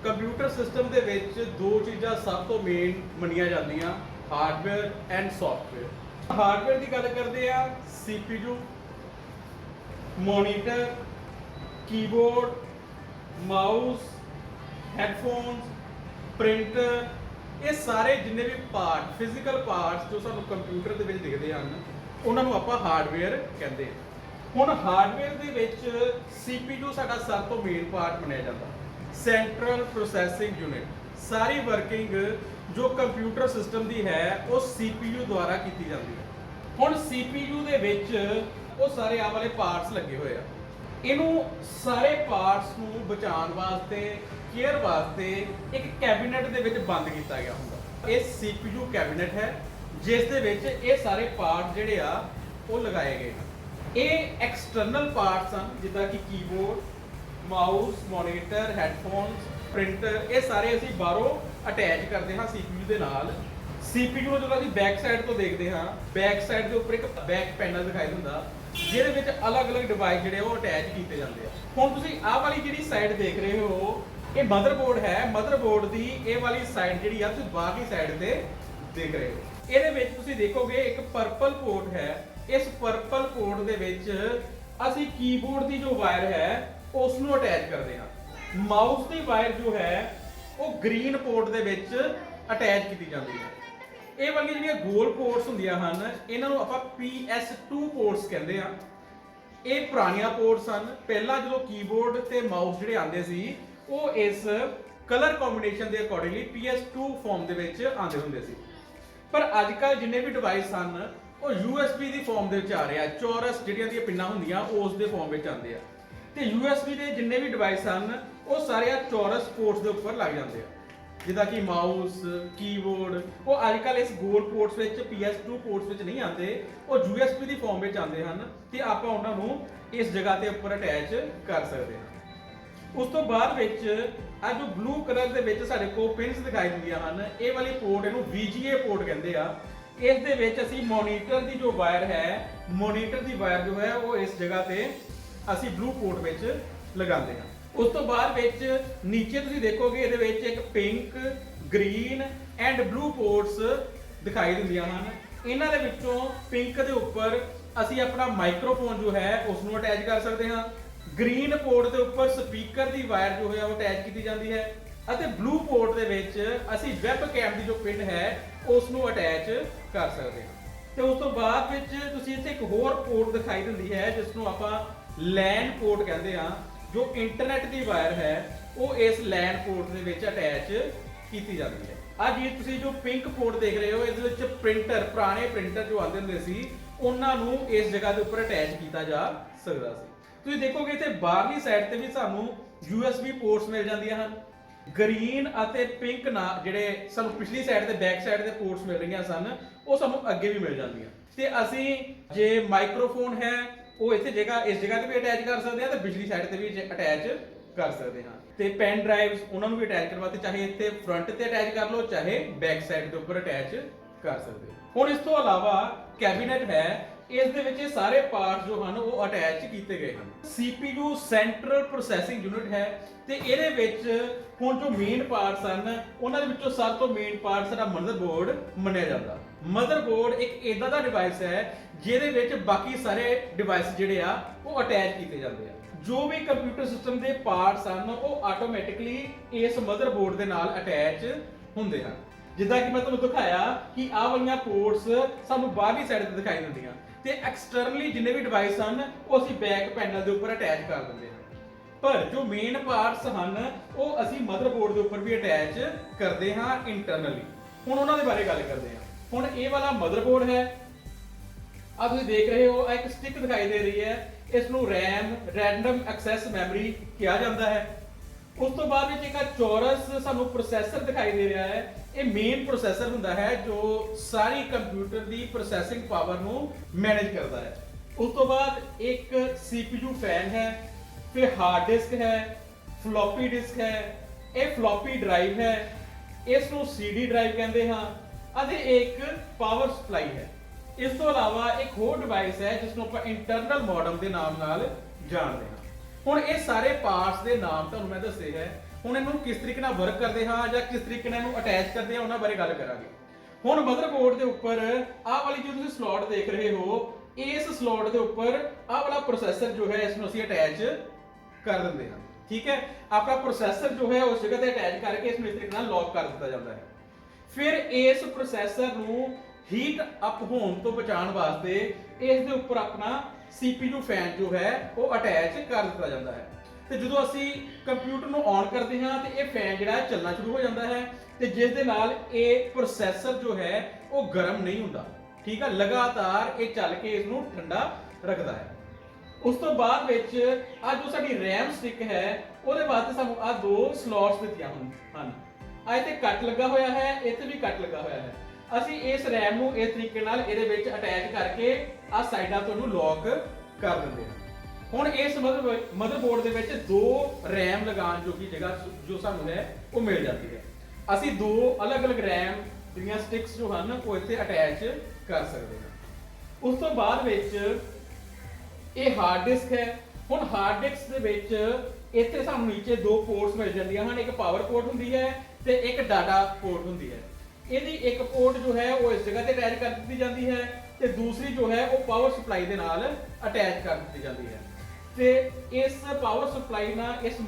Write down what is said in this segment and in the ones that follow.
Computer system ਦੇ ਵਿੱਚ ਦੋ ਚੀਜ਼ਾਂ ਸਭ ਤੋਂ ਮੇਨ ਮੰਨੀਆਂ ਜਾਂਦੀਆਂ, ਹਾਰਡਵੇਅਰ ਐਂਡ ਸੌਫਟਵੇਅਰ। ਹਾਰਡਵੇਅਰ ਦੀ ਗੱਲ ਕਰਦੇ ਆ, CPU, monitor, keyboard, mouse, headphones, printer, ਇਹ ਸਾਰੇ ਜਿੰਨੇ ਵੀ ਪਾਰਟ, ਫਿਜ਼ੀਕਲ ਪਾਰਟਸ ਜੋ ਸਾਨੂੰ ਕੰਪਿਊਟਰ ਦੇ ਵਿੱਚ ਦਿਖਦੇ ਹਨ, ਉਹਨਾਂ ਨੂੰ ਆਪਾਂ ਹਾਰਡਵੇਅਰ ਕਹਿੰਦੇ ਹਾਂ। ਹੁਣ ਹਾਰਡਵੇਅਰ ਦੇ ਵਿੱਚ CPU ਸਾਡਾ ਸਭ ਤੋਂ ਮੇਨ ਪਾਰਟ ਮੰਨਿਆ ਜਾਂਦਾ, ਸੈਂਟਰਲ ਪ੍ਰੋਸੈਸਿੰਗ ਯੂਨਿਟ। ਸਾਰੀ ਵਰਕਿੰਗ ਜੋ ਕੰਪਿਊਟਰ ਸਿਸਟਮ ਦੀ ਹੈ ਉਹ CPU ਦੁਆਰਾ ਕੀਤੀ ਜਾਂਦੀ ਹੈ। ਹੁਣ CPU ਦੇ ਵਿੱਚ ਉਹ ਸਾਰੇ ਆਹ ਵਾਲੇ ਪਾਰਟਸ ਲੱਗੇ ਹੋਏ ਆ। ਇਹਨੂੰ ਸਾਰੇ ਪਾਰਟਸ ਨੂੰ ਬਚਾਉਣ ਵਾਸਤੇ, ਕੇਅਰ ਵਾਸਤੇ ਇੱਕ ਕੈਬਿਨਟ ਦੇ ਵਿੱਚ ਬੰਦ ਕੀਤਾ ਗਿਆ ਹੁੰਦਾ। ਇਹ CPU ਕੈਬਿਨਟ ਹੈ ਜਿਸ ਦੇ ਵਿੱਚ ਇਹ ਸਾਰੇ ਪਾਰਟ ਜਿਹੜੇ ਆ ਉਹ ਲਗਾਏ ਗਏ ਹਨ। ਇਹ ਐਕਸਟਰਨਲ ਪਾਰਟਸ ਹਨ ਜਿੱਦਾਂ ਕਿ keyboard, mouse, monitor, headphones, printer, ਇਹ ਸਾਰੇ ਅਸੀਂ ਬਾਹਰੋਂ ਅਟੈਚ ਕਰਦੇ ਹਾਂ CPU ਦੇ ਨਾਲ। CPU ਨੂੰ ਜਦੋਂ ਅਸੀਂ ਬੈਕ ਸਾਈਡ ਤੋਂ ਦੇਖਦੇ ਹਾਂ, ਬੈਕ ਸਾਈਡ ਦੇ ਉੱਪਰ ਇੱਕ ਬੈਕ ਪੈਨਲ ਦਿਖਾਈ ਦਿੰਦਾ ਜਿਹਦੇ ਵਿੱਚ ਅਲੱਗ-ਅਲੱਗ ਡਿਵਾਈਸ ਜਿਹੜੇ ਉਹ ਅਟੈਚ ਕੀਤੇ ਜਾਂਦੇ ਆ। ਹੁਣ ਤੁਸੀਂ ਆਹ ਵਾਲੀ ਜਿਹੜੀ ਸਾਈਡ ਦੇਖ ਰਹੇ ਹੋ, ਇਹ ਮਦਰਬੋਰਡ ਹੈ। ਮਦਰਬੋਰਡ ਦੀ ਇਹ ਵਾਲੀ ਸਾਈਡ ਜਿਹੜੀ ਆ ਤੁਸੀਂ ਬਾਹਰਲੀ ਸਾਈਡ ਤੇ ਦੇਖ ਰਹੇ ਹੋ। ਇਹਦੇ ਵਿੱਚ ਤੁਸੀਂ ਦੇਖੋਗੇ ਇੱਕ ਪਰਪਲ ਪੋਰਟ ਹੈ। ਇਸ ਪਰਪਲ ਪੋਰਟ ਦੇ ਵਿੱਚ ਅਸੀਂ ਕੀਬੋਰਡ ਦੀ ਜੋ ਵਾਇਰ ਹੈ ਉਸ ਨੂੰ ਅਟੈਚ ਕਰਦੇ ਹਾਂ। ਮਾਊਸ ਦੀ ਵਾਇਰ ਜੋ ਹੈ ਉਹ ਗ੍ਰੀਨ ਪੋਰਟ ਦੇ ਵਿੱਚ ਅਟੈਚ ਕੀਤੀ ਜਾਂਦੀ ਹੈ। ਇਹ ਵਾਲੀਆਂ ਜਿਹੜੀਆਂ ਗੋਲ ਪੋਰਟਸ ਹੁੰਦੀਆਂ ਹਨ ਇਹਨਾਂ ਨੂੰ ਆਪਾਂ PS2 ਪੋਰਟਸ ਕਹਿੰਦੇ ਆ। ਇਹ ਪੁਰਾਣੀਆਂ ਪੋਰਟਸ ਹਨ। ਪਹਿਲਾਂ ਜਦੋਂ ਕੀਬੋਰਡ ਤੇ ਮਾਊਸ ਜਿਹੜੇ ਆਉਂਦੇ ਸੀ ਉਹ ਇਸ ਕਲਰ ਕੰਬੀਨੇਸ਼ਨ ਦੇ ਅਕੋਰਡਿੰਗਲੀ PS2 ਫਾਰਮ ਦੇ ਵਿੱਚ ਆਉਂਦੇ ਹੁੰਦੇ ਸੀ। ਪਰ ਅੱਜ ਕੱਲ੍ਹ ਜਿੰਨੇ ਵੀ ਡਿਵਾਈਸ ਹਨ ਉਹ USB ਦੀ ਫਾਰਮ ਦੇ ਵਿੱਚ ਆ ਰਿਹਾ। ਚੌਰਸ ਜਿਹੜੀਆਂ ਦੀਆਂ ਪਿੰਨਾਂ ਹੁੰਦੀਆਂ ਉਸ ਦੇ ਫਾਰਮ ਵਿੱਚ ਆਉਂਦੇ ਆ ਤੇ USB ਦੇ ਜਿੰਨੇ ਵੀ ਡਿਵਾਈਸ ਹਨ ਉਹ ਸਾਰੇ ਆ ਚੌਰਸ ਪੋਰਟਸ ਦੇ ਉੱਪਰ ਲੱਗ ਜਾਂਦੇ ਆ। ਜਿੱਦਾਂ ਕਿ ਮਾਊਸ, ਕੀਬੋਰਡ, ਉਹ ਅੱਜ ਕੱਲ੍ਹ ਇਸ ਗੋਲ ਪੋਰਟਸ ਵਿੱਚ, PS2 ਪੋਰਟਸ ਵਿੱਚ ਨਹੀਂ ਆਉਂਦੇ, ਉਹ USB ਦੀ ਫਾਰਮ ਵਿੱਚ ਆਉਂਦੇ ਹਨ ਤੇ ਆਪਾਂ ਉਹਨਾਂ ਨੂੰ ਇਸ ਜਗ੍ਹਾ ਤੇ ਉੱਪਰ ਅਟੈਚ ਕਰ ਸਕਦੇ ਹਾਂ। ਉਸ ਤੋਂ ਬਾਅਦ ਵਿੱਚ ਆ ਜੋ ਬਲੂ ਕਲਰ ਦੇ ਵਿੱਚ ਸਾਡੇ ਕੋਲ ਪਿੰਸ ਦਿਖਾਈ ਦਿੰਦੀਆਂ ਹਨ, ਇਹ ਵਾਲੀ ਪੋਰਟ ਇਹਨੂੰ VGA ਪੋਰਟ ਕਹਿੰਦੇ ਆ। ਇਸ ਦੇ ਵਿੱਚ ਅਸੀਂ ਮੋਨੀਟਰ ਦੀ ਜੋ ਵਾਇਰ ਹੈ, ਮੋਨੀਟਰ ਦੀ ਵਾਇਰ ਜੋ ਹੈ ਉਹ ਇਸ ਜਗ੍ਹਾ ਤੇ ਅਸੀਂ ਬਲੂ ਪੋਰਟ ਵਿੱਚ ਲਗਾਉਂਦੇ ਹਾਂ। ਉਸ ਤੋਂ ਬਾਅਦ ਵਿੱਚ ਨੀਚੇ ਤੁਸੀਂ ਦੇਖੋਗੇ ਇਹਦੇ ਵਿੱਚ ਇੱਕ pink, green and blue ports ਦਿਖਾਈ ਦਿੰਦੀਆਂ ਹਨ। ਇਹਨਾਂ ਦੇ ਵਿੱਚੋਂ ਪਿੰਕ ਦੇ ਉੱਪਰ ਅਸੀਂ ਆਪਣਾ ਮਾਈਕ੍ਰੋਫੋਨ ਜੋ ਹੈ ਉਸ ਨੂੰ ਅਟੈਚ ਕਰ ਸਕਦੇ ਹਾਂ। ਗ੍ਰੀਨ ਪੋਰਟ ਦੇ ਉੱਪਰ ਸਪੀਕਰ ਦੀ ਵਾਇਰ ਜੋ ਹੈ ਉਹ ਅਟੈਚ ਕੀਤੀ ਜਾਂਦੀ ਹੈ ਅਤੇ ਬਲੂ ਪੋਰਟ ਦੇ ਵਿੱਚ ਅਸੀਂ ਵੈਬ ਕੈਮ ਦੀ ਜੋ ਪਿਨ ਹੈ ਉਸ ਨੂੰ ਅਟੈਚ ਕਰ ਸਕਦੇ ਹਾਂ। ਤੇ ਉਸ ਤੋਂ ਬਾਅਦ ਵਿੱਚ ਤੁਸੀਂ ਇੱਥੇ ਇੱਕ ਹੋਰ ਪੋਰਟ ਦਿਖਾਈ ਦਿੰਦੀ ਹੈ ਜਿਸ ਨੂੰ ਆਪਾਂ LAN ਪੋਰਟ ਕਹਿੰਦੇ ਆ। ਜੋ ਇੰਟਰਨੈਟ ਦੀ ਵਾਇਰ ਹੈ ਉਹ ਇਸ LAN ਪੋਰਟ ਦੇ ਵਿੱਚ ਅਟੈਚ ਕੀਤੀ ਜਾਂਦੀ ਹੈ। ਅੱਜ ਇਹ ਤੁਸੀਂ ਜੋ ਪਿੰਕ ਪੋਰਟ ਦੇਖ ਰਹੇ ਹੋ ਇਹਦੇ ਵਿੱਚ ਪ੍ਰਿੰਟਰ, ਪੁਰਾਣੇ ਪ੍ਰਿੰਟਰ ਜੋ ਆਉਂਦੇ ਹੁੰਦੇ ਸੀ ਉਹਨਾਂ ਨੂੰ ਇਸ ਜਗ੍ਹਾ ਦੇ ਉੱਪਰ ਅਟੈਚ ਕੀਤਾ ਜਾ ਸਕਦਾ ਸੀ। ਤੁਸੀਂ ਦੇਖੋਗੇ ਇੱਥੇ ਬਾਹਰਲੀ ਸਾਈਡ ਤੇ ਵੀ ਸਾਨੂੰ USB ਪੋਰਟਸ ਮਿਲ ਜਾਂਦੀਆਂ ਹਨ। ਗ੍ਰੀਨ ਅਤੇ ਪਿੰਕ ਨਾਲ ਜਿਹੜੇ ਸਾਨੂੰ ਪਿਛਲੀ ਸਾਈਡ ਤੇ ਬੈਕ ਸਾਈਡ ਤੇ ਪੋਰਟਸ ਮਿਲ ਰਹੀਆਂ ਸਨ ਉਹ ਸਾਨੂੰ ਅੱਗੇ ਵੀ ਮਿਲ ਜਾਂਦੀਆਂ। ਤੇ ਅਸੀਂ ਜੇ ਮਾਈਕ੍ਰੋਫੋਨ ਹੈ ਉਹ ਇੱਥੇ ਇਸ ਜਗ੍ਹਾ ਤੇ ਵੀ ਅਟੈਚ ਕਰ ਸਕਦੇ ਹਾਂ ਤੇ ਪਿਛਲੀ ਸਾਈਡ ਤੇ ਵੀ ਅਟੈਚ ਕਰ ਸਕਦੇ ਹਾਂ। ਤੇ ਪੈਨ ਡਰਾਈਵਸ ਉਹਨਾਂ ਨੂੰ ਵੀ ਅਟੈਚ ਕਰਵਾਤੇ, ਚਾਹੇ ਇੱਥੇ ਫਰੰਟ ਤੇ ਅਟੈਚ ਕਰ ਲਓ ਚਾਹੇ ਬੈਕ ਸਾਈਡ ਦੇ ਉੱਪਰ ਅਟੈਚ ਕਰ ਸਕਦੇ ਹੋ। ਹੁਣ ਇਸ ਤੋਂ ਇਲਾਵਾ ਕੈਬਿਨਟ ਹੈ, ਇਸ ਦੇ ਵਿੱਚ ਇਹ ਸਾਰੇ ਪਾਰਟਸ ਜੋ ਹਨ ਉਹ ਅਟੈਚ ਕੀਤੇ ਗਏ ਹਨ। CPU ਸੈਂਟਰਲ ਪ੍ਰੋਸੈਸਿੰਗ ਯੂਨਿਟ ਹੈ ਤੇ ਇਹਦੇ ਵਿੱਚ ਹੁਣ ਜੋ ਮੇਨ ਪਾਰਟਸ ਹਨ ਉਹਨਾਂ ਦੇ ਵਿੱਚੋਂ ਸਭ ਤੋਂ ਮੇਨ ਪਾਰਟ ਸਾਡਾ ਮਦਰਬੋਰਡ ਮੰਨਿਆ ਜਾਂਦਾ। ਮਦਰਬੋਰਡ ਇੱਕ ਇਦਾਂ ਦਾ ਡਿਵਾਈਸ ਹੈ ਜਿਹਦੇ ਵਿੱਚ ਬਾਕੀ ਸਾਰੇ ਡਿਵਾਈਸ ਜਿਹੜੇ ਆ ਉਹ ਅਟੈਚ ਕੀਤੇ ਜਾਂਦੇ ਆ। ਜੋ ਵੀ ਕੰਪਿਊਟਰ ਸਿਸਟਮ ਦੇ ਪਾਰਟਸ ਹਨ ਉਹ ਆਟੋਮੈਟਿਕਲੀ ਇਸ ਮਦਰਬੋਰਡ ਦੇ ਨਾਲ ਅਟੈਚ ਹੁੰਦੇ ਹਨ। ਜਿੱਦਾਂ ਕਿ ਮੈਂ ਤੁਹਾਨੂੰ ਦਿਖਾਇਆ ਕਿ ਆਹ ਵਾਲੀਆਂ ਪੋਰਟਸ ਸਾਨੂੰ ਬਾਹਰਲੀ ਸਾਈਡ ਤੇ ਦਿਖਾਈ ਦਿੰਦੀਆਂ ਤੇ ਐਕਸਟਰਨਲੀ ਜਿੰਨੇ ਵੀ ਡਿਵਾਈਸ ਹਨ ਉਹ ਅਸੀਂ ਬੈਕ ਪੈਨਲ ਦੇ ਉੱਪਰ ਅਟੈਚ ਕਰ ਦਿੰਦੇ ਹਾਂ। ਪਰ ਜੋ ਮੇਨ ਪਾਰਟਸ ਹਨ ਉਹ ਅਸੀਂ ਮਦਰਬੋਰਡ ਦੇ ਉੱਪਰ ਵੀ ਅਟੈਚ ਕਰਦੇ ਹਾਂ ਇੰਟਰਨਲੀ। ਹੁਣ ਉਹਨਾਂ ਦੇ ਬਾਰੇ ਗੱਲ ਕਰਦੇ ਹਾਂ। ਹੁਣ ਇਹ ਵਾਲਾ ਮਦਰਬੋਰਡ ਹੈ, ਆ ਤੁਸੀਂ ਦੇਖ ਰਹੇ ਹੋ ਇੱਕ ਸਟਿਕ ਦਿਖਾਈ ਦੇ ਰਹੀ ਹੈ, ਇਸ ਨੂੰ RAM ਰੈਂਡਮ ਐਕਸੈਸ ਮੈਮਰੀ ਕਿਹਾ ਜਾਂਦਾ ਹੈ। ਉਸ ਤੋਂ ਬਾਅਦ ਵਿੱਚ ਇੱਕ ਚੌਰਸ ਸਾਨੂੰ ਪ੍ਰੋਸੈਸਰ ਦਿਖਾਈ ਦੇ ਰਿਹਾ ਹੈ। ਇਹ ਮੇਨ ਪ੍ਰੋਸੈਸਰ ਹੁੰਦਾ ਹੈ ਜੋ ਸਾਰੀ ਕੰਪਿਊਟਰ ਦੀ ਪ੍ਰੋਸੈਸਿੰਗ ਪਾਵਰ ਨੂੰ ਮੈਨੇਜ ਕਰਦਾ ਹੈ। ਉਸ ਤੋਂ ਬਾਅਦ ਇੱਕ CPU ਫੈਨ ਹੈ, ਫਿਰ ਹਾਰਡ ਡਿਸਕ ਹੈ, ਫਲੋਪੀ ਡਿਸਕ ਹੈ, ਇਹ ਫਲੋਪੀ ਡਰਾਈਵ ਹੈ, ਇਸ ਨੂੰ CD ਡਰਾਈਵ ਕਹਿੰਦੇ ਹਾਂ ਅਤੇ ਇੱਕ ਪਾਵਰ ਸਪਲਾਈ ਹੈ। ਇਸ ਤੋਂ ਇਲਾਵਾ ਇੱਕ ਹੋਰ ਡਿਵਾਈਸ ਹੈ ਜਿਸ ਨੂੰ ਆਪਾਂ ਇੰਟਰਨਲ ਮੋਡਮ ਦੇ ਨਾਮ ਨਾਲ ਜਾਣਦੇ ਹਾਂ। ਹੁਣ ਇਹ ਸਾਰੇ ਪਾਰਟਸ ਦੇ ਨਾਮ ਤੁਹਾਨੂੰ ਮੈਂ ਦੱਸੇ ਹੈ। ਹੁਣ ਇਹਨੂੰ ਕਿਸ ਤਰੀਕੇ ਨਾਲ ਵਰਕ ਕਰਦੇ ਹਾਂ ਜਾਂ ਕਿਸ ਤਰੀਕੇ ਨਾਲ ਇਹਨੂੰ ਅਟੈਚ ਕਰਦੇ ਹਾਂ ਉਹਨਾਂ ਬਾਰੇ ਗੱਲ ਕਰਾਂਗੇ। ਹੁਣ ਮਦਰਬੋਰਡ ਦੇ ਉੱਪਰ ਆਹ ਵਾਲੀ ਜੋ ਤੁਸੀਂ ਸਲੋਟ ਦੇਖ ਰਹੇ ਹੋ, ਇਸ ਸਲੋਟ ਦੇ ਉੱਪਰ ਆਹ ਵਾਲਾ ਪ੍ਰੋਸੈਸਰ ਜੋ ਹੈ ਇਸ ਨੂੰ ਅਸੀਂ ਅਟੈਚ ਕਰ ਦਿੰਦੇ ਹਾਂ। ਠੀਕ ਹੈ, ਆਪਣਾ ਪ੍ਰੋਸੈਸਰ ਜੋ ਹੈ ਉਸ ਜਗ੍ਹਾ ਤੇ ਅਟੈਚ ਕਰਕੇ ਇਸ ਨੂੰ ਇਸ ਤਰੀਕੇ ਨਾਲ ਲੌਕ ਕਰ ਦਿੱਤਾ ਜਾਂਦਾ ਹੈ। ਫਿਰ ਇਸ ਪ੍ਰੋਸੈਸਰ ਨੂੰ ਹੀਟ ਅਪ ਹੋਣ ਤੋਂ ਬਚਾਉਣ ਵਾਸਤੇ ਇਸ ਦੇ ਉੱਪਰ ਆਪਣਾ CPU ਫੈਨ ਜੋ ਹੈ ਉਹ ਅਟੈਚ ਕਰ ਦਿੱਤਾ ਜਾਂਦਾ ਹੈ। ਤੇ ਜਦੋਂ ਅਸੀਂ ਕੰਪਿਊਟਰ ਨੂੰ ਔਨ ਕਰਦੇ ਹਾਂ ਤੇ ਇਹ ਫੈਨ ਜਿਹੜਾ ਹੈ ਚੱਲਣਾ ਸ਼ੁਰੂ ਹੋ ਜਾਂਦਾ ਹੈ ਤੇ ਜਿਸ ਦੇ ਨਾਲ ਇਹ ਪ੍ਰੋਸੈਸਰ ਜੋ ਹੈ ਉਹ ਗਰਮ ਨਹੀਂ ਹੁੰਦਾ। ਠੀਕ ਹੈ, ਲਗਾਤਾਰ ਇਹ ਚੱਲ ਕੇ ਇਸ ਨੂੰ ਠੰਡਾ ਰੱਖਦਾ ਹੈ। ਉਸ ਤੋਂ ਬਾਅਦ ਵਿੱਚ ਆ ਜੋ ਸਾਡੀ RAM ਸਟਿਕ ਹੈ ਉਹਦੇ ਵਾਸਤੇ ਸਾਨੂੰ ਆ ਦੋ ਸਲੋਟਸ ਦਿੱਤੀਆਂ ਹਨ। ਆ ਇੱਥੇ ਕੱਟ ਲੱਗਾ ਹੋਇਆ ਹੈ, ਇੱਥੇ ਵੀ ਕੱਟ ਲੱਗਾ ਹੋਇਆ ਹੈ। ਅਸੀਂ ਇਸ RAM ਨੂੰ ਇਸ ਤਰੀਕੇ ਨਾਲ ਇਹਦੇ ਵਿੱਚ ਅਟੈਚ ਕਰਕੇ ਆ ਸਾਈਡਾਂ ਤੋਂ ਇਹਨੂੰ ਲੌਕ ਕਰ ਦਿੰਦੇ ਹਾਂ। ਹੁਣ ਇਸ ਮਦਰਬੋਰਡ ਦੇ ਵਿੱਚ ਦੋ RAM ਲਗਾਉਣ ਜੋਗੀ ਜਗ੍ਹਾ ਜੋ ਸਾਨੂੰ ਹੈ ਉਹ ਮਿਲ ਜਾਂਦੀ ਹੈ। ਅਸੀਂ ਦੋ ਅਲੱਗ-ਅਲੱਗ RAM ਦੀਆਂ ਸਟਿਕਸ ਜੋ ਹਨ ਉਹ ਇੱਥੇ ਅਟੈਚ ਕਰ ਸਕਦੇ ਹਾਂ। ਉਸ ਤੋਂ ਬਾਅਦ ਵਿੱਚ ਇਹ ਹਾਰਡ ਡਿਸਕ ਹੈ। ਹੁਣ ਹਾਰਡ ਡਿਸਕ ਦੇ ਵਿੱਚ ਇੱਥੇ ਸਾਨੂੰ ਨੀਚੇ ਦੋ ਪੋਰਟਸ ਮਿਲ ਜਾਂਦੀਆਂ ਹਨ, ਇੱਕ ਪਾਵਰ ਪੋਰਟ ਹੁੰਦੀ ਹੈ ਤੇ ਇੱਕ ਡਾਟਾ ਪੋਰਟ ਹੁੰਦੀ ਹੈ। ਇਹਦੀ ਇੱਕ ਪੋਰਟ ਜੋ ਹੈ ਉਹ ਇਸ ਜਗ੍ਹਾ ਤੇ ਅਟੈਚ ਕਰ ਦਿੱਤੀ ਜਾਂਦੀ ਹੈ ਤੇ ਦੂਸਰੀ ਜੋ ਹੈ ਉਹ ਪਾਵਰ ਸਪਲਾਈ ਦੇ ਨਾਲ ਅਟੈਚ ਕਰ ਦਿੱਤੀ ਜਾਂਦੀ ਹੈ। ਤੇ ਇਸ ਪਾਵਰ ਸਪਲਾਈ ਨਾਲ ਇਸ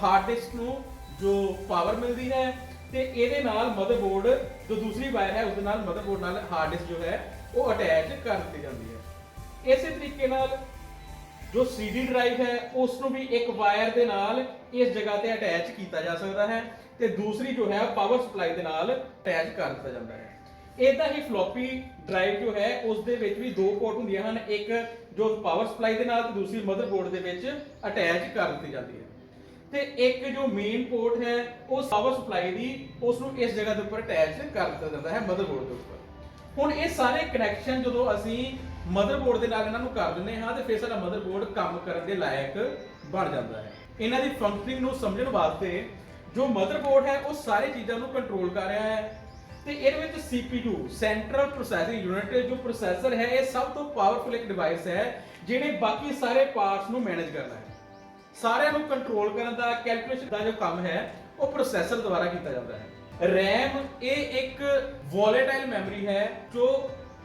ਹਾਰਡ ਡਿਸਕ ਨੂੰ ਜੋ ਪਾਵਰ ਮਿਲਦੀ ਹੈ ਤੇ ਇਹਦੇ ਨਾਲ ਮਦਰਬੋਰਡ ਜੋ ਦੂਸਰੀ ਵਾਇਰ ਹੈ ਉਸ ਦੇ ਨਾਲ ਮਦਰਬੋਰਡ ਨਾਲ ਹਾਰਡ ਡਿਸਕ ਜੋ ਹੈ ਉਹ ਅਟੈਚ ਕਰ ਦਿੱਤੀ ਜਾਂਦੀ ਹੈ। ਇਸੇ ਤਰੀਕੇ ਨਾਲ ਜੋ CD ਡਰਾਈਵ ਹੈ ਉਸ ਨੂੰ ਵੀ ਇੱਕ ਵਾਇਰ ਦੇ ਨਾਲ ਇਸ ਜਗ੍ਹਾ ਤੇ ਅਟੈਚ ਕੀਤਾ ਜਾ ਸਕਦਾ ਹੈ ਤੇ ਦੂਸਰੀ ਜੋ ਹੈ ਪਾਵਰ ਸਪਲਾਈ ਦੇ ਨਾਲ ਅਟੈਚ ਕਰ ਦਿੱਤਾ ਜਾਂਦਾ ਹੈ। ਇਦਾਂ ਹੀ ਫਲੋਪੀ ਡਰਾਈਵ ਜੋ ਹੈ ਉਸ ਦੇ ਵਿੱਚ ਵੀ ਦੋ ਪੋਰਟ ਹੁੰਦੀਆਂ ਹਨ, ਇੱਕ ਜੋ ਪਾਵਰ ਸਪਲਾਈ ਦੇ ਨਾਲ ਤੇ ਦੂਸਰੀ ਮਦਰਬੋਰਡ ਦੇ ਵਿੱਚ ਅਟੈਚ ਕਰ ਦਿੱਤੀ ਜਾਂਦੀ ਹੈ। ਤੇ ਇੱਕ ਜੋ ਮੇਨ ਪੋਰਟ ਹੈ ਉਹ ਪਾਵਰ ਸਪਲਾਈ ਦੀ ਉਸ ਨੂੰ ਇਸ ਜਗ੍ਹਾ ਦੇ ਉੱਪਰ ਅਟੈਚ ਕਰ ਦਿੱਤਾ ਜਾਂਦਾ ਹੈ ਮਦਰਬੋਰਡ ਦੇ ਉੱਪਰ। ਹੁਣ ਇਹ ਸਾਰੇ ਕਨੈਕਸ਼ਨ ਜਦੋਂ ਅਸੀਂ ਮਦਰਬੋਰਡ ਦੇ ਨਾਲ ਇਹਨਾਂ ਨੂੰ ਕਰ ਦਿੰਦੇ ਹਾਂ ਤੇ ਫਿਰ ਸਾਡਾ ਮਦਰਬੋਰਡ ਕੰਮ ਕਰਨ ਦੇ ਲਾਇਕ ਬਣ ਜਾਂਦਾ ਹੈ। ਇਹਨਾਂ ਦੀ ਫੰਕਸ਼ਨਿੰਗ ਨੂੰ ਸਮਝਣ ਵਾਸਤੇ ਜੋ ਮਦਰਬੋਰਡ ਹੈ ਉਹ ਸਾਰੇ ਚੀਜ਼ਾਂ ਨੂੰ ਕੰਟਰੋਲ ਕਰ ਰਿਹਾ ਹੈ ਤੇ ਇਹਦੇ ਵਿੱਚ CPU ਸੈਂਟਰਲ ਪ੍ਰੋਸੈਸਿੰਗ ਯੂਨਿਟ ਜੋ ਪ੍ਰੋਸੈਸਰ ਹੈ ਇਹ ਸਭ ਤੋਂ ਪਾਵਰਫੁਲ ਇੱਕ ਡਿਵਾਈਸ ਹੈ ਜਿਹਨੇ ਬਾਕੀ ਸਾਰੇ ਪਾਰਟਸ ਨੂੰ ਮੈਨੇਜ ਕਰਨਾ ਹੈ। ਸਾਰਿਆਂ ਨੂੰ ਕੰਟਰੋਲ ਕਰਨ ਦਾ ਕੈਲਕੂਲੇਸ਼ਨ ਦਾ ਜੋ ਕੰਮ ਹੈ ਉਹ ਪ੍ਰੋਸੈਸਰ ਦੁਆਰਾ ਕੀਤਾ ਜਾਂਦਾ ਹੈ। RAM ਇਹ ਇੱਕ ਵੋਲੇਟਾਈਲ ਮੈਮਰੀ ਹੈ ਜੋ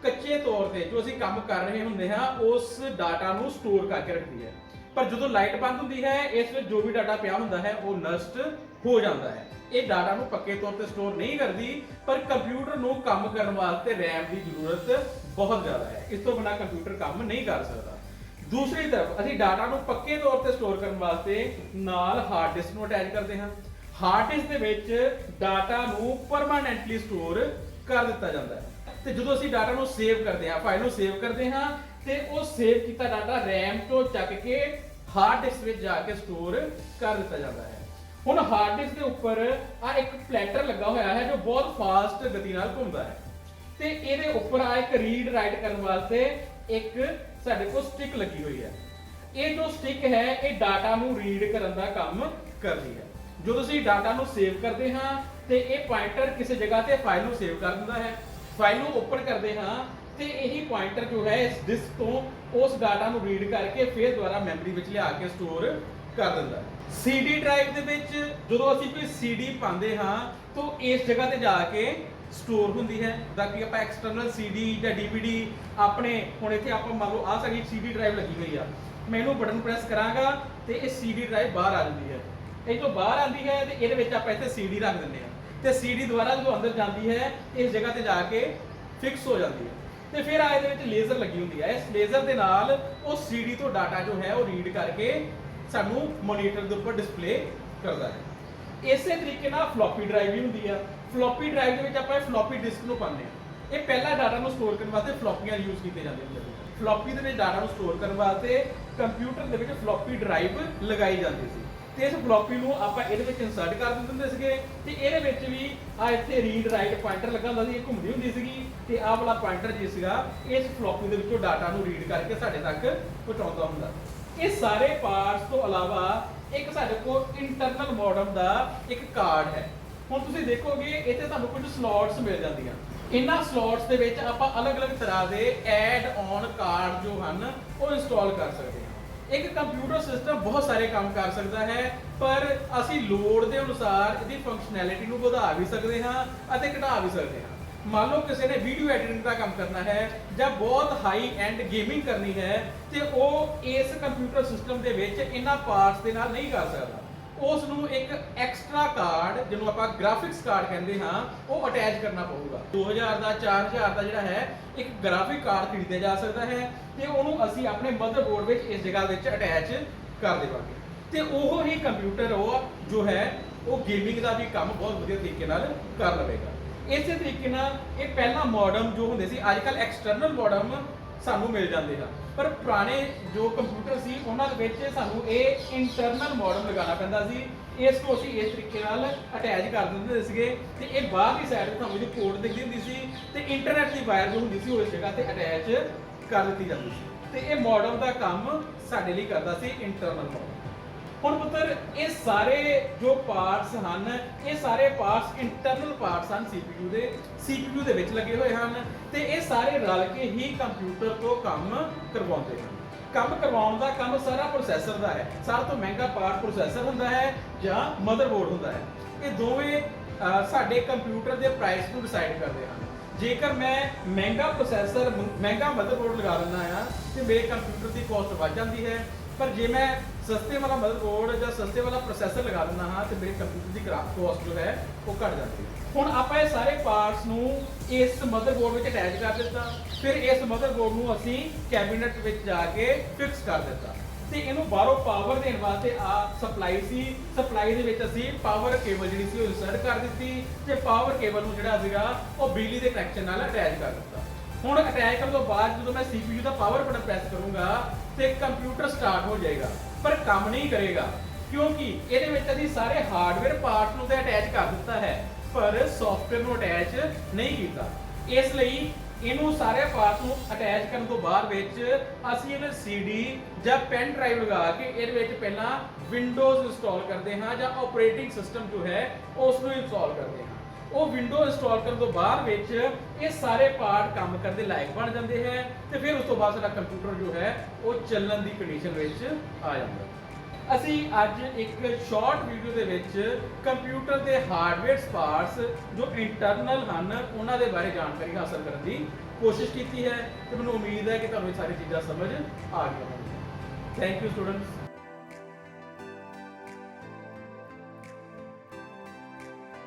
ਕੱਚੇ ਤੌਰ ਤੇ ਜੋ ਅਸੀਂ ਕੰਮ ਕਰ ਰਹੇ ਹੁੰਦੇ ਹਾਂ ਉਸ ਡਾਟਾ ਨੂੰ ਸਟੋਰ ਕਰਕੇ ਰੱਖਦੀ ਹੈ, ਪਰ ਜਦੋਂ ਲਾਈਟ ਬੰਦ ਹੁੰਦੀ ਹੈ ਇਸ ਵਿੱਚ ਜੋ ਵੀ ਡਾਟਾ ਪਿਆ ਹੁੰਦਾ ਹੈ ਉਹ ਨਸ਼ਟ ਹੋ ਜਾਂਦਾ ਹੈ। ਇਹ ਡਾਟਾ ਨੂੰ ਪੱਕੇ ਤੌਰ ਤੇ ਸਟੋਰ ਨਹੀਂ ਕਰਦੀ, ਪਰ ਕੰਪਿਊਟਰ ਨੂੰ ਕੰਮ ਕਰਨ ਵਾਸਤੇ RAM ਦੀ ਜ਼ਰੂਰਤ ਬਹੁਤ ਜ਼ਿਆਦਾ ਹੈ। ਇਸ ਤੋਂ ਬਿਨਾਂ ਕੰਪਿਊਟਰ ਕੰਮ ਨਹੀਂ ਕਰ ਸਕਦਾ। ਦੂਸਰੀ ਤਰਫ ਅਸੀਂ ਡਾਟਾ ਨੂੰ ਪੱਕੇ ਤੌਰ ਤੇ ਸਟੋਰ ਕਰਨ ਵਾਸਤੇ ਨਾਲ ਹਾਰਡ ਡਿਸਕ ਨੂੰ ਅਟੈਚ ਕਰਦੇ ਹਾਂ। ਹਾਰਡ ਡਿਸਕ ਦੇ ਵਿੱਚ ਡਾਟਾ ਨੂੰ ਪਰਮਾਨੈਂਟਲੀ ਸਟੋਰ ਕਰ ਦਿੱਤਾ ਜਾਂਦਾ ਹੈ ਤੇ ਜਦੋਂ ਅਸੀਂ ਡਾਟਾ ਨੂੰ ਸੇਵ ਕਰਦੇ ਹਾਂ, ਫਾਈਲ ਨੂੰ ਸੇਵ ਕਰਦੇ ਹਾਂ ਤੇ ਉਹ ਸੇਵ ਕੀਤਾ ਡਾਟਾ RAM ਤੋਂ ਚੱਕ ਕੇ ਹਾਰਡ ਡਿਸਕ ਵਿੱਚ ਜਾ ਕੇ ਸਟੋਰ ਕਰ ਦਿੱਤਾ ਜਾਂਦਾ ਹੈ। ਹੁਣ ਹਾਰਡ ਡਿਸਕ ਦੇ ਉੱਪਰ ਆ ਇੱਕ ਪਲੈਟਰ ਲੱਗਾ ਹੋਇਆ ਹੈ ਜੋ ਬਹੁਤ ਫਾਸਟ ਗਤੀ ਨਾਲ ਘੁੰਮਦਾ ਹੈ ਤੇ ਇਹਦੇ ਉੱਪਰ ਆ ਇੱਕ ਰੀਡ ਰਾਈਟ ਕਰਨ ਵਾਸਤੇ ਇੱਕ ਸਾਡੇ ਕੋਲ ਸਟਿਕ ਲੱਗੀ ਹੋਈ ਹੈ। ਇਹ ਜੋ ਸਟਿਕ ਹੈ ਇਹ ਡਾਟਾ ਨੂੰ ਰੀਡ ਕਰਨ ਦਾ ਕੰਮ ਕਰਦੀ ਹੈ। ਜਦੋਂ ਅਸੀਂ ਡਾਟਾ ਨੂੰ ਸੇਵ ਕਰਦੇ ਹਾਂ ਤੇ ਇਹ ਪੁਆਇੰਟਰ ਕਿਸੇ ਜਗ੍ਹਾ ਤੇ ਫਾਈਲ ਨੂੰ ਸੇਵ ਕਰ ਦਿੰਦਾ ਹੈ। ਫਾਈਲ ਨੂੰ ਓਪਨ ਕਰਦੇ ਹਾਂ ਤੇ ਇਹੀ ਪੁਆਇੰਟਰ ਜੋ ਹੈ ਇਸ ਡਿਸਕ ਤੋਂ ਉਸ ਡਾਟਾ ਨੂੰ ਰੀਡ ਕਰਕੇ ਫਿਰ ਦੁਬਾਰਾ ਮੈਮਰੀ ਵਿੱਚ ਲਿਆ ਕੇ ਸਟੋਰ ਕਰ ਦਿੰਦਾ ਹੈ। CD ਡਰਾਈਵ ਦੇ ਵਿੱਚ ਜਦੋਂ ਅਸੀਂ ਕੋਈ CD ਪਾਉਂਦੇ ਹਾਂ ਤਾਂ ਇਸ ਜਗ੍ਹਾ ਤੇ ਜਾ ਕੇ ਸਟੋਰ ਹੁੰਦੀ ਹੈ ਤਾਂ ਕਿ ਆਪਾਂ ਐਕਸਟਰਨਲ CD ਜਾਂ DVD ਆਪਣੇ ਹੁਣ ਇੱਥੇ ਆਪਾਂ ਮੰਨ ਲਓ ਆਹ ਸਾਡੀ CD ਡਰਾਈਵ ਲੱਗੀ ਹੋਈ ਆ, ਮੈਂ ਇਹਨੂੰ ਬਟਨ ਪ੍ਰੈਸ ਕਰਾਂਗਾ ਤੇ ਇਹ CD ਡਰਾਈਵ ਬਾਹਰ ਆ ਜਾਂਦੀ ਹੈ। ਇਹ ਤੋਂ ਬਾਹਰ ਆਉਂਦੀ ਹੈ ਤੇ ਇਹਦੇ ਵਿੱਚ ਆਪਾਂ ਇੱਥੇ CD ਰੱਖ ਦਿੰਦੇ ਹਾਂ ਤੇ CD ਦੁਆਰਾ ਜਦੋਂ ਅੰਦਰ ਜਾਂਦੀ ਹੈ ਇਸ ਜਗ੍ਹਾ ਤੇ ਜਾ ਕੇ ਫਿਕਸ ਹੋ ਜਾਂਦੀ ਹੈ ਤੇ ਫਿਰ ਆ ਇਹਦੇ ਵਿੱਚ ਲੇਜ਼ਰ ਲੱਗੀ ਹੁੰਦੀ ਹੈ। ਇਸ ਲੇਜ਼ਰ ਦੇ ਨਾਲ ਉਹ CD ਤੋਂ ਡਾਟਾ ਜੋ ਹੈ ਉਹ ਰੀਡ ਕਰਕੇ ਸਾਨੂੰ ਮੋਨੀਟਰ ਦੇ ਉੱਪਰ ਡਿਸਪਲੇ ਕਰਦਾ ਹੈ। ਇਸੇ ਤਰੀਕੇ ਨਾਲ ਫਲੋਪੀ ਡਰਾਈਵ ਵੀ ਹੁੰਦੀ ਆ। ਫਲੋਪੀ ਡਰਾਈਵ ਦੇ ਵਿੱਚ ਆਪਾਂ ਇਹ ਫਲੋਪੀ ਡਿਸਕ ਨੂੰ ਪਾਉਂਦੇ ਹਾਂ। ਇਹ ਪਹਿਲਾ ਡਾਟਾ ਨੂੰ ਸਟੋਰ ਕਰਨ ਵਾਸਤੇ ਫਲੋਪੀਆਂ ਯੂਜ਼ ਕੀਤੇ ਜਾਂਦੇ ਹੁੰਦੇ ਸੀ। ਫਲੋਪੀ ਦੇ ਵਿੱਚ ਡਾਟਾ ਨੂੰ ਸਟੋਰ ਕਰਨ ਵਾਸਤੇ ਕੰਪਿਊਟਰ ਦੇ ਵਿੱਚ ਫਲੋਪੀ ਡਰਾਈਵ ਲਗਾਈ ਜਾਂਦੀ ਸੀ ਤੇ ਇਸ ਫਲੋਪੀ ਨੂੰ ਆਪਾਂ ਇਹਦੇ ਵਿੱਚ ਇਨਸਰਟ ਕਰ ਦਿੰਦੇ ਹੁੰਦੇ ਸੀਗੇ ਤੇ ਇਹਦੇ ਵਿੱਚ ਵੀ ਆ ਇੱਥੇ ਰੀਡ ਰਾਈਟ ਪੁਆਇੰਟਰ ਲੱਗਾ ਹੁੰਦਾ ਸੀ, ਇਹ ਘੁੰਮਦੀ ਹੁੰਦੀ ਸੀਗੀ ਤੇ ਆਹ ਵਾਲਾ ਪੁਆਇੰਟਰ ਜੀ ਸੀਗਾ ਇਸ ਫਲੋਪੀ ਦੇ ਵਿੱਚੋਂ ਡਾਟਾ ਨੂੰ ਰੀਡ ਕਰਕੇ ਸਾਡੇ ਤੱਕ ਪਹੁੰਚਾਉਂਦਾ ਹੁੰਦਾ। ਇਹ ਸਾਰੇ ਪਾਰਟਸ ਤੋਂ ਇਲਾਵਾ ਇੱਕ ਸਾਡੇ ਕੋਲ ਇੰਟਰਨਲ ਮੋਡਮ ਦਾ ਇੱਕ ਕਾਰਡ ਹੈ। ਹੁਣ ਤੁਸੀਂ ਦੇਖੋਗੇ ਇੱਥੇ ਤੁਹਾਨੂੰ ਕੁਝ ਸਲੋਟਸ ਮਿਲ ਜਾਂਦੀਆਂ। ਇਹਨਾਂ ਸਲੋਟਸ ਦੇ ਵਿੱਚ ਆਪਾਂ ਅਲੱਗ-ਅਲੱਗ ਤਰ੍ਹਾਂ ਦੇ ਐਡ ਔਨ ਕਾਰਡ ਜੋ ਹਨ ਉਹ ਇੰਸਟਾਲ ਕਰ ਸਕਦੇ ਹਾਂ। ਇੱਕ ਕੰਪਿਊਟਰ ਸਿਸਟਮ ਬਹੁਤ ਸਾਰੇ ਕੰਮ ਕਰ ਸਕਦਾ ਹੈ, ਪਰ ਅਸੀਂ ਲੋੜ ਦੇ ਅਨੁਸਾਰ ਇਹਦੀ ਫੰਕਸ਼ਨੈਲਿਟੀ ਨੂੰ ਵਧਾ ਵੀ ਸਕਦੇ ਹਾਂ ਅਤੇ ਘਟਾ ਵੀ ਸਕਦੇ ਹਾਂ। ਮੰਨ ਲਓ ਕਿਸੇ ਨੇ ਵੀਡੀਓ ਐਡੀਟਿੰਗ ਦਾ ਕੰਮ ਕਰਨਾ ਹੈ ਜਾਂ ਬਹੁਤ ਹਾਈ ਐਂਡ ਗੇਮਿੰਗ ਕਰਨੀ ਹੈ, ਤੇ ਉਹ ਇਸ ਕੰਪਿਊਟਰ ਸਿਸਟਮ ਦੇ ਵਿੱਚ ਇਹਨਾਂ ਪਾਰਟਸ ਦੇ ਨਾਲ ਨਹੀਂ ਕਰ ਸਕਦਾ। ਉਸ ਨੂੰ ਇੱਕ ਐਕਸਟਰਾ ਕਾਰਡ, ਜਿਹਨੂੰ ਆਪਾਂ ਗ੍ਰਾਫਿਕਸ ਕਾਰਡ ਕਹਿੰਦੇ ਹਾਂ, ਉਹ ਅਟੈਚ ਕਰਨਾ ਪਊਗਾ। 2000 ਦਾ 4000 ਦਾ ਜਿਹੜਾ ਹੈ ਇੱਕ ਗ੍ਰਾਫਿਕ ਕਾਰਡ ਖਰੀਦਿਆ ਜਾ ਸਕਦਾ ਹੈ, ਤੇ ਉਹਨੂੰ ਅਸੀਂ ਆਪਣੇ ਮਦਰਬੋਰਡ ਵਿੱਚ ਇਸ ਜਗ੍ਹਾ ਵਿੱਚ ਅਟੈਚ ਕਰ ਦੇਵਾਂਗੇ, ਤੇ ਉਹ ਹੀ ਕੰਪਿਊਟਰ ਉਹ ਜੋ ਹੈ ਉਹ ਗੇਮਿੰਗ ਦਾ ਵੀ ਕੰਮ ਬਹੁਤ ਵਧੀਆ ਤਰੀਕੇ ਨਾਲ ਕਰ ਲਵੇਗਾ। ਇਸੇ ਤਰੀਕੇ ਨਾਲ ਇਹ ਪਹਿਲਾ ਮੋਡਮ ਜੋ ਹੁੰਦੇ ਸੀ, ਅੱਜ ਕੱਲ੍ਹ ਐਕਸਟਰਨਲ ਮੋਡਮ ਸਾਨੂੰ ਮਿਲ ਜਾਂਦੇ ਹਨ, ਪਰ ਪੁਰਾਣੇ ਜੋ ਕੰਪਿਊਟਰ ਸੀ ਉਹਨਾਂ ਦੇ ਵਿੱਚ ਸਾਨੂੰ ਇਹ ਇੰਟਰਨਲ ਮੋਡਮ ਲਗਾਉਣਾ ਪੈਂਦਾ ਸੀ। ਇਸ ਨੂੰ ਅਸੀਂ ਇਸ ਤਰੀਕੇ ਨਾਲ ਅਟੈਚ ਕਰ ਦਿੰਦੇ ਸੀਗੇ, ਤੇ ਇਹ ਬਾਹਰਲੀ ਸਾਈਡ ਤੇ ਤੁਹਾਨੂੰ ਇਹਦੀ ਪੋਰਟ ਦਿਖਦੀ ਹੁੰਦੀ ਸੀ, ਤੇ ਇੰਟਰਨੈਟ ਦੀ ਵਾਇਰ ਜੋ ਹੁੰਦੀ ਸੀ ਉਹ ਇਸ ਜਗ੍ਹਾ ਤੇ ਅਟੈਚ ਕਰ ਦਿੱਤੀ ਜਾਂਦੀ ਸੀ, ਤੇ ਇਹ ਮੋਡਮ ਦਾ ਕੰਮ ਸਾਡੇ ਲਈ ਕਰਦਾ ਸੀ ਇੰਟਰਨਲ ਮੋਡਮ। ਹੁਣ ਪੁੱਤਰ ਇਹ ਸਾਰੇ ਜੋ ਪਾਰਟਸ ਹਨ, ਇਹ ਸਾਰੇ ਪਾਰਟਸ ਇੰਟਰਨਲ ਪਾਰਟਸ ਹਨ CPU ਦੇ ਵਿੱਚ ਲੱਗੇ ਹੋਏ ਹਨ, ਤੇ ਇਹ ਸਾਰੇ ਰਲ ਕੇ ਹੀ ਕੰਪਿਊਟਰ ਤੋਂ ਕੰਮ ਕਰਵਾਉਂਦੇ ਹਨ। ਕੰਮ ਕਰਵਾਉਣ ਦਾ ਕੰਮ ਸਾਰਾ ਪ੍ਰੋਸੈਸਰ ਦਾ ਹੈ। ਸਾਰਾ ਤੋਂ ਮਹਿੰਗਾ ਪਾਰਟ ਪ੍ਰੋਸੈਸਰ ਹੁੰਦਾ ਹੈ ਜਾਂ ਮਦਰਬੋਰਡ ਹੁੰਦਾ ਹੈ। ਇਹ ਦੋਵੇਂ ਸਾਡੇ ਕੰਪਿਊਟਰ ਦੇ ਪ੍ਰਾਈਸ ਨੂੰ ਡਿਸਾਈਡ ਕਰਦੇ ਹਨ। ਜੇਕਰ ਮੈਂ ਮਹਿੰਗਾ ਪ੍ਰੋਸੈਸਰ ਮਹਿੰਗਾ ਮਦਰਬੋਰਡ ਲਗਾ ਦਿੰਦਾ ਹਾਂ ਤੇ ਮੇਰੇ ਕੰਪਿਊਟਰ ਦੀ ਕਾਸਟ ਵੱਧ ਜਾਂਦੀ ਹੈ, ਪਰ ਜੇ ਮੈਂ ਸਸਤੇ ਵਾਲਾ ਮਦਰਬੋਰਡ ਜਾਂ ਸਸਤੇ ਵਾਲਾ ਪ੍ਰੋਸੈਸਰ ਲਗਾ ਦਿੰਦਾ ਹਾਂ ਤੇ ਮੇਰੇ ਕੰਪਿਊਟਰ ਦੀ ਕਾਸਟ ਜੋ ਹੈ ਉਹ ਘਟ ਜਾਂਦੀ ਹੈ। ਹੁਣ ਆਪਾਂ ਇਹ ਸਾਰੇ ਪਾਰਟਸ ਨੂੰ ਇਸ ਮਦਰਬੋਰਡ ਵਿੱਚ ਅਟੈਚ ਕਰ ਦਿੱਤਾ, ਫਿਰ ਇਸ ਮਦਰਬੋਰਡ ਨੂੰ ਅਸੀਂ ਕੈਬਿਨਟ ਵਿੱਚ ਜਾ ਕੇ ਫਿਕਸ ਕਰ ਦਿੱਤਾ, ਤੇ ਇਹਨੂੰ ਬਾਹਰੋਂ ਪਾਵਰ ਦੇਣ ਵਾਸਤੇ ਆ ਸਪਲਾਈ ਸੀ, ਸਪਲਾਈ ਦੇ ਵਿੱਚ ਅਸੀਂ ਪਾਵਰ ਕੇਬਲ ਜਿਹੜੀ ਸੀ ਉਹ ਇਨਸਰਟ ਕਰ ਦਿੱਤੀ, ਤੇ ਪਾਵਰ ਕੇਬਲ ਨੂੰ ਜਿਹੜਾ ਸੀਗਾ ਉਹ ਬਿਜਲੀ ਦੇ ਕਨੈਕਸ਼ਨ ਨਾਲ ਅਟੈਚ ਕਰ ਦਿੱਤਾ। ਹੁਣ ਅਟੈਚ ਕਰਨ ਤੋਂ ਬਾਅਦ ਜਦੋਂ ਮੈਂ CPU ਦਾ ਪਾਵਰ ਬਟਨ ਪ੍ਰੈਸ ਕਰੂੰਗਾ ਤੇ ਕੰਪਿਊਟਰ ਸਟਾਰਟ ਹੋ ਜਾਏਗਾ, ਪਰ ਕੰਮ ਨਹੀਂ ਕਰੇਗਾ, ਕਿਉਂਕਿ ਇਹਦੇ ਵਿੱਚ ਅਸੀਂ ਸਾਰੇ ਹਾਰਡਵੇਅਰ ਪਾਰਟਸ ਨੂੰ ਤੇ ਅਟੈਚ ਕਰ ਦਿੱਤਾ ਹੈ, ਪਰ ਸੌਫਟਵੇਅਰ ਨੂੰ ਅਟੈਚ ਨਹੀਂ ਕੀਤਾ। ਇਸ ਲਈ ਇਹਨੂੰ ਸਾਰੇ ਪਾਰਟਸ ਨੂੰ ਅਟੈਚ ਕਰਨ ਤੋਂ ਬਾਅਦ ਵਿੱਚ ਅਸੀਂ ਇਹਨੂੰ CD ਜਾਂ ਪੈਨ ਡਰਾਈਵ ਲਗਾ ਕੇ ਇਹਦੇ ਵਿੱਚ ਪਹਿਲਾਂ ਵਿੰਡੋਜ਼ ਇੰਸਟਾਲ ਕਰਦੇ ਹਾਂ, ਜਾਂ ਆਪਰੇਟਿੰਗ ਸਿਸਟਮ ਜੋ ਹੈ ਉਸ ਨੂੰ ਇੰਸਟਾਲ ਕਰਦੇ ਹਾਂ। ਉਹ ਵਿੰਡੋ ਇੰਸਟਾਲ ਕਰਨ ਤੋਂ ਬਾਅਦ ਵਿੱਚ ਇਹ ਸਾਰੇ ਪਾਰਟ ਕੰਮ ਕਰਨ ਦੇ ਲਾਇਕ ਬਣ ਜਾਂਦੇ ਹੈ, ਤੇ ਫਿਰ ਉਸ ਤੋਂ ਬਾਅਦ ਸਾਡਾ ਕੰਪਿਊਟਰ ਜੋ ਹੈ ਉਹ ਚੱਲਣ ਦੀ ਕੰਡੀਸ਼ਨ ਵਿੱਚ ਆ ਜਾਂਦਾ। ਅਸੀਂ ਅੱਜ ਇੱਕ ਸ਼ਾਰਟ ਵੀਡੀਓ ਦੇ ਵਿੱਚ ਕੰਪਿਊਟਰ ਦੇ ਹਾਰਡਵੇਅਰ ਪਾਰਟਸ ਜੋ ਇੰਟਰਨਲ ਹਨ ਉਹਨਾਂ ਦੇ ਬਾਰੇ ਜਾਣਕਾਰੀ ਹਾਸਲ ਕਰਨ ਦੀ ਕੋਸ਼ਿਸ਼ ਕੀਤੀ ਹੈ, ਤੇ ਮੈਨੂੰ ਉਮੀਦ ਹੈ ਕਿ ਤੁਹਾਨੂੰ ਇਹ ਸਾਰੀ ਚੀਜ਼ਾਂ ਸਮਝ ਆ ਗਈਆਂ ਹੋਣਗੀਆਂ। Thank you students.